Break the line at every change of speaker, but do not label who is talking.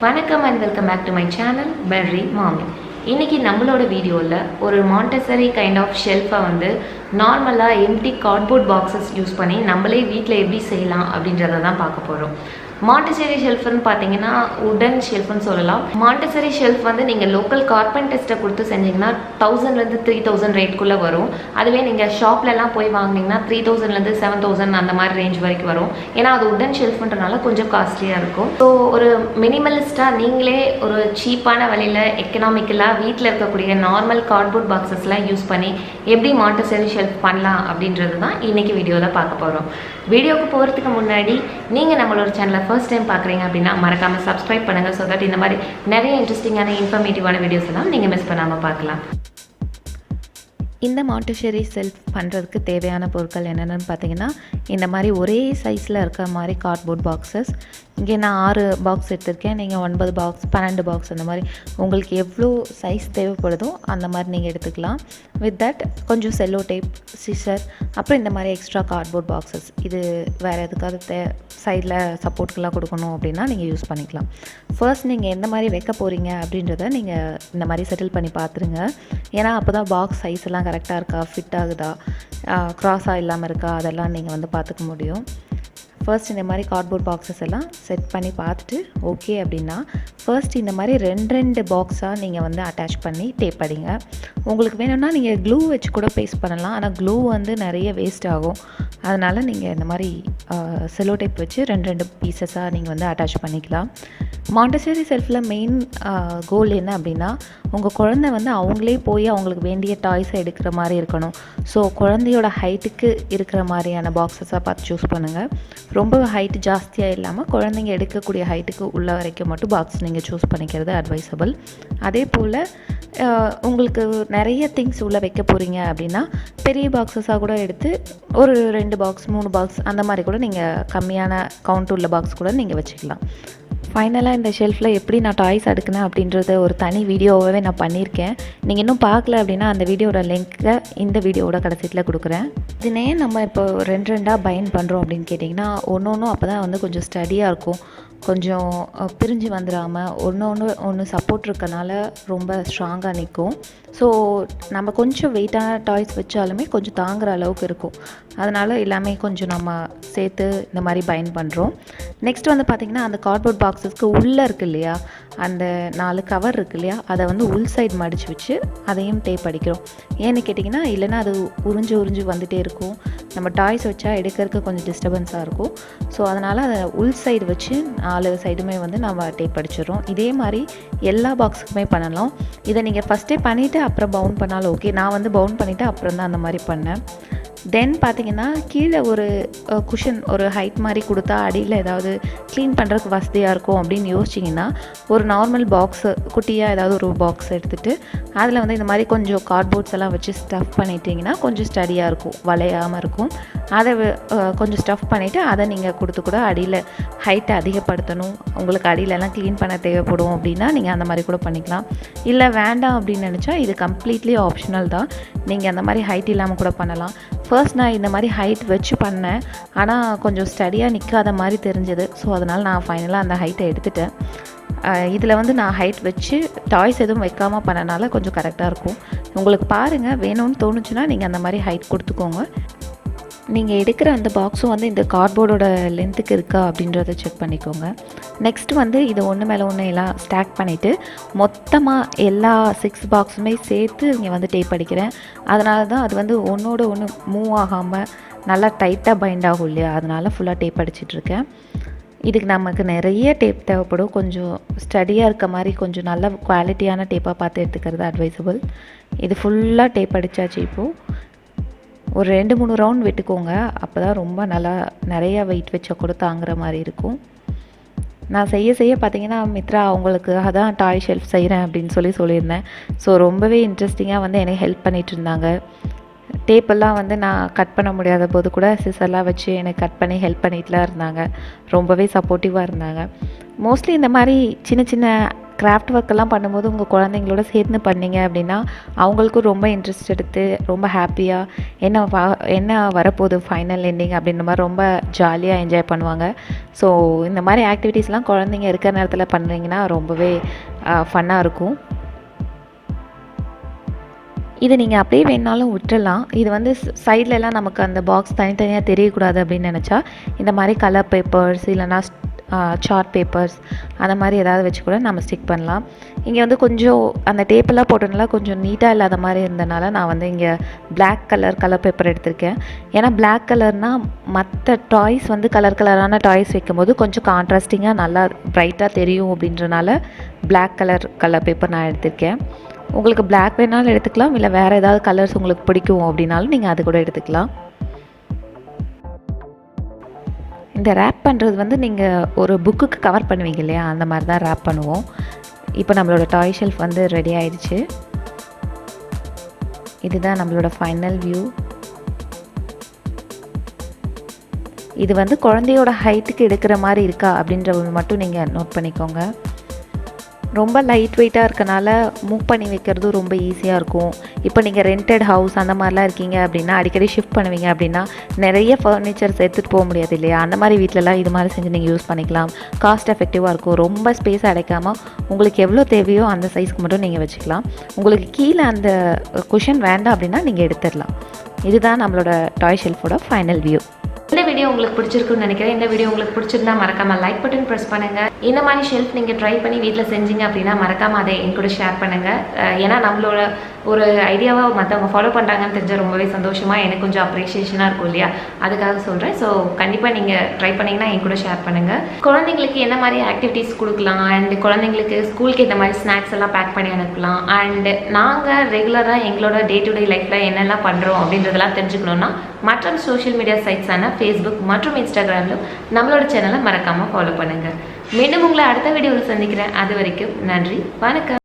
வணக்கம் and welcome back to my channel பெர்ரி மாமி. இன்றைக்கி நம்மளோட வீடியோவில் ஒரு மாண்டெசரி கைண்ட் ஆஃப் ஷெல்ஃபை வந்து நார்மலாக எம்டி கார்ட்போர்ட் பாக்ஸஸ் யூஸ் பண்ணி நம்மளே வீட்டில் எப்படி செய்யலாம் அப்படின்றத தான் பார்க்க போகிறோம். மாண்டெசரி ஷெல்ஃப்னு பார்த்தீங்கன்னா உடன் ஷெல்ஃப்னு சொல்லலாம். மாண்டெசரி ஷெல்ஃப் வந்து நீங்கள் லோக்கல் கார்பெண்டர்ஸ்ட்டை கொடுத்து செஞ்சிங்கன்னா 1000லேருந்து 3000 ரேட்குள்ளே வரும். அதுவே நீங்கள் ஷாப்லலாம் போய் வாங்கினீங்கன்னா 3000லேருந்து 7000 அந்த மாதிரி ரேஞ்ச் வரைக்கும் வரும். ஏன்னா அது உடன் ஷெல்ஃப்ன்றனால கொஞ்சம் காஸ்ட்லியாக இருக்கும். ஸோ ஒரு மினிமலிஸ்ட்டாக நீங்களே ஒரு சீப்பான விலையில் எக்கனாமிக்கலாக வீட்டில் இருக்கக்கூடிய நார்மல் கார்ட்போர்ட் பாக்ஸஸ்லாம் யூஸ் பண்ணி எப்படி மாண்டெசரி ஷெல்ஃப் பண்ணலாம் அப்படின்றது தான் இன்றைக்கி வீடியோவில் பார்க்க போகிறோம். வீடியோவுக்கு போகிறதுக்கு முன்னாடி நீங்கள் நம்மளோட சேனலை ஃபர்ஸ்ட் டைம் பார்க்குறீங்க அப்படின்னா மறக்காமல் சப்ஸ்கிரைப் பண்ணுங்கள். ஸோ தட் இந்த மாதிரி நிறைய இன்ட்ரெஸ்டிங்கான இன்ஃபர்மேட்டிவான வீடியோஸ் எல்லாம் நீங்கள் மிஸ் பண்ணாமல் பார்க்கலாம். இந்த மாண்டெசரி ஷெல்ஃப் பண்ணுறதுக்கு தேவையான பொருட்கள் என்னென்னு பார்த்தீங்கன்னா, இந்த மாதிரி ஒரே சைஸில் இருக்கிற மாதிரி கார்ட்போர்ட் பாக்ஸஸ். இங்கே நான் 6 பாக்ஸ் எடுத்திருக்கேன். நீங்கள் 9 பாக்ஸ் 12 பாக்ஸ் அந்த மாதிரி உங்களுக்கு எவ்வளோ சைஸ் தேவைப்படுதோ அந்த மாதிரி நீங்கள் எடுத்துக்கலாம். வித் தட் கொஞ்சம் செல்லோ டேப், சிசர், அப்புறம் இந்த மாதிரி எக்ஸ்ட்ரா கார்ட்போர்ட் பாக்ஸஸ். இது வேறு எதுக்காவது சைடில் சப்போர்ட்டுக்கெல்லாம் கொடுக்கணும் அப்படின்னா நீங்கள் யூஸ் பண்ணிக்கலாம். ஃபர்ஸ்ட் நீங்கள் எந்த மாதிரி வைக்க போகிறீங்க அப்படின்றத நீங்கள் இந்த மாதிரி செட்டில் பண்ணி பார்த்துருங்க. ஏன்னா அப்போ தான் பாக்ஸ் சைஸ் எல்லாம் கரெக்டாக இருக்கா, ஃபிட் ஆகுதா, க்ராஸாக இல்லாமல் இருக்கா, அதெல்லாம் நீங்கள் வந்து பார்த்துக்க முடியும். ஃபர்ஸ்ட் இந்த மாதிரி கார்ட்போர்ட் பாக்ஸஸ் எல்லாம் செட் பண்ணி பார்த்துட்டு ஓகே அப்படின்னா ஃபர்ஸ்ட் இந்த மாதிரி 2 பாக்ஸாக நீங்கள் வந்து அட்டாச் பண்ணி டேப் அடிங்க. உங்களுக்கு வேணும்னா நீங்கள் க்ளூ வச்சு கூட பேஸ்ட் பண்ணலாம். ஆனால் க்ளூ வந்து நிறைய வேஸ்ட் ஆகும். அதனால் நீங்கள் இந்த மாதிரி செல்லோ டேப் வச்சு 2 பீசஸாக நீங்கள் வந்து அட்டாச் பண்ணிக்கலாம். மாண்டெசரி ஷெல்ஃபில் மெயின் கோல் என்ன அப்படின்னா, உங்கள் குழந்தை வந்து அவங்களே போய் அவங்களுக்கு வேண்டிய டாய்ஸை எடுக்கிற மாதிரி இருக்கணும். ஸோ குழந்தையோட ஹைட்டுக்கு இருக்கிற மாதிரியான பாக்ஸஸாக பார்த்து சூஸ் பண்ணுங்கள். ரொம்ப ஹைட்டு ஜாஸ்தியாக இல்லாமல் குழந்தைங்க எடுக்கக்கூடிய ஹைட்டுக்கு உள்ள வரைக்கும் மட்டும் பாக்ஸ் நீங்கள் சூஸ் பண்ணிக்கிறது அட்வைசபிள். அதே போல் உங்களுக்கு நிறைய திங்ஸ் உள்ளே வைக்க போகிறீங்க அப்படின்னா பெரிய பாக்ஸஸாக கூட எடுத்து ஒரு 2 பாக்ஸ் 3 பாக்ஸ் அந்த மாதிரி கூட நீங்கள் கம்மியான கவுண்ட் உள்ள பாக்ஸ் கூட நீங்கள் வச்சுக்கலாம். ஃபைனலாக இந்த ஷெல்ஃபில் எப்படி நான் டாய்ஸ் அடுக்கினேன் அப்படின்றத ஒரு தனி வீடியோவாகவே நான் பண்ணியிருக்கேன். நீங்கள் இன்னும் பார்க்கல அப்படின்னா அந்த வீடியோட லிங்க்கை இந்த வீடியோவோட கடைசியில் கொடுக்குறேன். இதுனே நம்ம இப்போ 2 பைண்ட் பண்ணுறோம் அப்படின்னு கேட்டிங்கன்னா ஒன்று அப்போ தான் வந்து கொஞ்சம் ஸ்டடியாக இருக்கும். கொஞ்சம் பிரிஞ்சு வந்துடாமல் ஒன்று சப்போர்ட் இருக்கனால ரொம்ப ஸ்ட்ராங்காக நிற்கும். ஸோ நம்ம கொஞ்சம் வெயிட்டான டாய்ஸ் வச்சாலுமே கொஞ்சம் தாங்குகிற அளவுக்கு இருக்கும். அதனால் எல்லாமே கொஞ்சம் நம்ம சேர்த்து இந்த மாதிரி பைண்ட் பண்ணுறோம். நெக்ஸ்ட் வந்து பார்த்திங்கன்னா அந்த கார்ட்போர்ட் பாக்ஸஸ்க்கு உள்ளே இருக்குது இல்லையா, அந்த 4 கவர் இருக்குது இல்லையா, அதை வந்து உள் சைடு மடித்து வச்சு அதையும் டேப் அடிக்கிறோம். ஏன்னு கேட்டிங்கன்னா இல்லைன்னா அது உறிஞ்சு வந்துகிட்டே இருக்கும். நம்ம டாய்ஸ் வச்சா எடுக்கிறதுக்கு கொஞ்சம் டிஸ்டர்பன்ஸாக இருக்கும். ஸோ அதனால் அதை உள் சைடு வச்சு 4 சைடுமே வந்து நம்ம டேப் அடிச்சிடுறோம். இதே மாதிரி எல்லா பாக்ஸுக்குமே பண்ணலாம். இதை நீங்கள் ஃபஸ்ட்டே பண்ணிவிட்டு அப்புறம் பவுன் பண்ணாலும் ஓகே. நான் வந்து பவுன் பண்ணிவிட்டு அப்புறம் தான் அந்த மாதிரி பண்ணேன். தென் பார்த்திங்கன்னா கீழே ஒரு குஷன் ஒரு ஹைட் மாதிரி கொடுத்தா அடியில் ஏதாவது க்ளீன் பண்ணுறதுக்கு வசதியாக இருக்கும் அப்படின்னு யோசிச்சிங்கன்னா ஒரு நார்மல் பாக்ஸு குட்டியாக ஏதாவது ஒரு பாக்ஸ் எடுத்துகிட்டு அதில் வந்து இந்த மாதிரி கொஞ்சம் கார்ட்போர்ட்ஸ் எல்லாம் வச்சு ஸ்டஃப் பண்ணிட்டீங்கன்னா கொஞ்சம் ஸ்டடியாக இருக்கும், வளையாமல் இருக்கும். அதை கொஞ்சம் ஸ்டஃப் பண்ணிவிட்டு அதை நீங்கள் கொடுத்து கூட அடியில் ஹைட்டை அதிகப்படுத்தணும், உங்களுக்கு அடியிலலாம் க்ளீன் பண்ண தேவைப்படும் அப்படின்னா நீங்கள் அந்த மாதிரி கூட பண்ணிக்கலாம். இல்லை வேண்டாம் அப்படின்னு நினச்சா இது கம்ப்ளீட்லி ஆப்ஷனல் தான். நீங்கள் அந்த மாதிரி ஹைட் இல்லாமல் கூட பண்ணலாம். ஃபர்ஸ்ட் நான் இந்த மாதிரி ஹைட் வச்சு பண்ணேன். ஆனால் கொஞ்சம் ஸ்டடியாக நிற்காத மாதிரி தெரிஞ்சது. ஸோ அதனால் நான் ஃபைனலாக அந்த ஹைட்டை எடுத்துட்டேன். இதில் வந்து நான் ஹைட் வச்சு டாய்ஸ் எதுவும் வைக்காமல் பண்ணனால கொஞ்சம் கரெக்டாக இருக்கும். உங்களுக்கு பாருங்கள், வேணும்னு தோணுச்சுன்னா நீங்கள் அந்த மாதிரி ஹைட் கொடுத்துக்கோங்க. நீங்கள் எடுக்கிற அந்த பாக்ஸும் வந்து இந்த கார்ட்போர்டோட லென்த்துக்கு இருக்கா அப்படின்றத செக் பண்ணிக்கோங்க. நெக்ஸ்ட்டு வந்து இது ஒன்று மேலே ஒன்று எல்லாம் ஸ்டாக் பண்ணிவிட்டு மொத்தமாக எல்லா 6 பாக்ஸுமே சேர்த்து இங்கே வந்து டேப் அடிக்கிறேன். அதனால தான் அது வந்து ஒன்றோட ஒன்று மூவ் ஆகாமல் நல்லா டைட்டாக பைண்ட் ஆகும் இல்லையா, அதனால் ஃபுல்லாக டேப் அடிச்சிட்ருக்கேன். இதுக்கு நமக்கு நிறைய டேப் தேவைப்படும். கொஞ்சம் ஸ்டடியாக இருக்க மாதிரி கொஞ்சம் நல்ல குவாலிட்டியான டேப்பாக பார்த்து எடுத்துக்கிறது அட்வைசபிள். இது ஃபுல்லாக டேப் அடித்தாச்சு. இப்போது ஒரு 2-3 ரவுண்ட் விட்டுக்கோங்க. அப்போ தான் ரொம்ப நல்லா நிறையா வெயிட் வச்சா கூட தாங்குகிற மாதிரி இருக்கும். நான் செய்ய பார்த்தீங்கன்னா மித்ரா அவங்களுக்கு அதான் டாய் ஷெல்ஃப் செய்கிறேன் அப்படின்னு சொல்லியிருந்தேன். ஸோ ரொம்பவே இன்ட்ரெஸ்டிங்காக வந்து எனக்கு ஹெல்ப் பண்ணிகிட்டு இருந்தாங்க. டேப்பெல்லாம் வந்து நான் கட் பண்ண முடியாத போது கூட சிசர்லாம் வச்சு எனக்கு கட் பண்ணி ஹெல்ப் பண்ணிட்டுலாம் இருந்தாங்க. ரொம்பவே சப்போர்ட்டிவாக இருந்தாங்க. மோஸ்ட்லி இந்த மாதிரி சின்ன
கிராஃப்ட் ஒர்க்கெல்லாம் பண்ணும்போது உங்கள் குழந்தைங்களோட சேர்ந்து பண்ணிங்க அப்படின்னா அவங்களுக்கும் ரொம்ப இன்ட்ரெஸ்ட் எடுத்து ரொம்ப ஹாப்பியாக என்ன வரப்போகுது ஃபைனல் எண்டிங் அப்படின்ற மாதிரி ரொம்ப ஜாலியாக என்ஜாய் பண்ணுவாங்க. ஸோ இந்த மாதிரி ஆக்டிவிட்டீஸ்லாம் குழந்தைங்க இருக்கிற நேரத்தில் பண்ணுறீங்கன்னா ரொம்பவே ஃபன்னாக இருக்கும். இது நீங்கள் அப்படியே வேணாலும் விட்டுடலாம். இது வந்து சைட்லலாம் நமக்கு அந்த பாக்ஸ் தனித்தனியாக தெரியக்கூடாது அப்படின்னு நினச்சா இந்த மாதிரி கலர் பேப்பர்ஸ் இல்லைனா சார்ட் பேப்பர்ஸ் அந்த மாதிரி ஏதாவது வச்சு கூட நம்ம ஸ்டிக் பண்ணலாம். இங்கே வந்து கொஞ்சம் அந்த டேப்பெல்லாம் போட்டனால கொஞ்சம் நீட்டாக இல்லாத மாதிரி இருந்தனால நான் வந்து இங்கே பிளாக் கலர் பேப்பர் எடுத்திருக்கேன். ஏன்னா பிளாக் கலர்னால் மற்ற டாய்ஸ் வந்து கலரான டாய்ஸ் வைக்கும்போது கொஞ்சம் கான்ட்ராஸ்டிங்காக நல்லா ப்ரைட்டாக தெரியும் அப்படின்றனால பிளாக் கலர் பேப்பர் நான் எடுத்திருக்கேன். உங்களுக்கு பிளாக் வேணாலும் எடுத்துக்கலாம், இல்லை வேறு ஏதாவது கலர்ஸ் உங்களுக்கு பிடிக்கும் அப்படின்னாலும் நீங்கள் அது கூட எடுத்துக்கலாம். இந்த ரேப் பண்ணுறது வந்து நீங்கள் ஒரு புக்குக்கு கவர் பண்ணுவீங்க இல்லையா, அந்த மாதிரி தான் ரேப் பண்ணுவோம். இப்போ நம்மளோட டாய் ஷெல்ஃப் வந்து ரெடி ஆயிடுச்சு. இதுதான் நம்மளோட ஃபைனல் வியூ. இது வந்து குழந்தையோட ஹைட்டுக்கு எடுக்கிற மாதிரி இருக்கா அப்படின்றத மட்டும் நீங்கள் நோட் பண்ணிக்கோங்க. ரொம்ப லைட் வெயிட்டாக இருக்கனால மூவ் பண்ணி வைக்கிறதும் ரொம்ப ஈஸியாக இருக்கும். இப்போ நீங்கள் ரெண்டட் ஹவுஸ் அந்த மாதிரிலாம் இருக்கீங்க அப்படின்னா அடிக்கடி ஷிஃப்ட் பண்ணுவீங்க அப்படின்னா நிறைய ஃபர்னிச்சர்ஸ் எடுத்துகிட்டு போக முடியாது இல்லையா, அந்த மாதிரி வீட்டிலலாம் இது மாதிரி செஞ்சு நீங்கள் யூஸ் பண்ணிக்கலாம். காஸ்ட் எஃபெக்டிவாக இருக்கும். ரொம்ப ஸ்பேஸ் அடைக்காமல் உங்களுக்கு எவ்வளோ தேவையோ அந்த சைஸ்க்கு மட்டும் நீங்கள் வச்சுக்கலாம். உங்களுக்கு கீழே அந்த குஷன் வேண்டாம் அப்படின்னா நீங்கள் எடுத்துடலாம். இதுதான் நம்மளோட டாய் ஷெல்ஃபோட ஃபைனல் வியூ.
இந்த வீடியோ உங்களுக்கு பிடிச்சிருக்குன்னு நினைக்கிறேன். இந்த வீடியோ உங்களுக்கு பிடிச்சிருந்தா மறக்காம லைக் பட்டன் ப்ரெஸ் பண்ணுங்க. இந்த மாதிரி ஷெல்ஃப் நீங்கள் ட்ரை பண்ணி வீட்டில் செஞ்சீங்க அப்படின்னா மறக்காம அதை என் கூட ஷேர் பண்ணுங்க. ஏன்னா நம்மளோட ஒரு ஐடியாவை மற்றவங்க ஃபாலோ பண்ணுறாங்கன்னு தெரிஞ்ச ரொம்பவே சந்தோஷமாக எனக்கு கொஞ்சம் அப்ரிஷியேஷனாக இருக்கும் இல்லையா, அதுக்காக சொல்கிறேன். ஸோ கண்டிப்பாக நீங்கள் ட்ரை பண்ணிங்கன்னா என் கூட ஷேர் பண்ணுங்கள். குழந்தைங்களுக்கு என்ன மாதிரி ஆக்டிவிட்டீஸ் கொடுக்கலாம் அண்ட் குழந்தைங்களுக்கு ஸ்கூலுக்கு இந்த மாதிரி ஸ்நாக்ஸ் எல்லாம் பேக் பண்ணி அனுப்பலாம். அண்ட் நாங்கள் ரெகுலராக எங்களோட டே டு டே லைஃப்பில் என்னெல்லாம் பண்ணுறோம் அப்படின்றதெல்லாம் தெரிஞ்சுக்கணுன்னா மற்ற சோஷியல் மீடியா சைட்ஸான ஃபேஸ்புக் மற்றும் இன்ஸ்டாகிராமிலும் நம்மளோட சேனலை மறக்காமல் ஃபாலோ பண்ணுங்கள். மீண்டும் உங்களை அடுத்த வீடியோவில் சந்திக்கிறேன். அது வரைக்கும் நன்றி, வணக்கம்.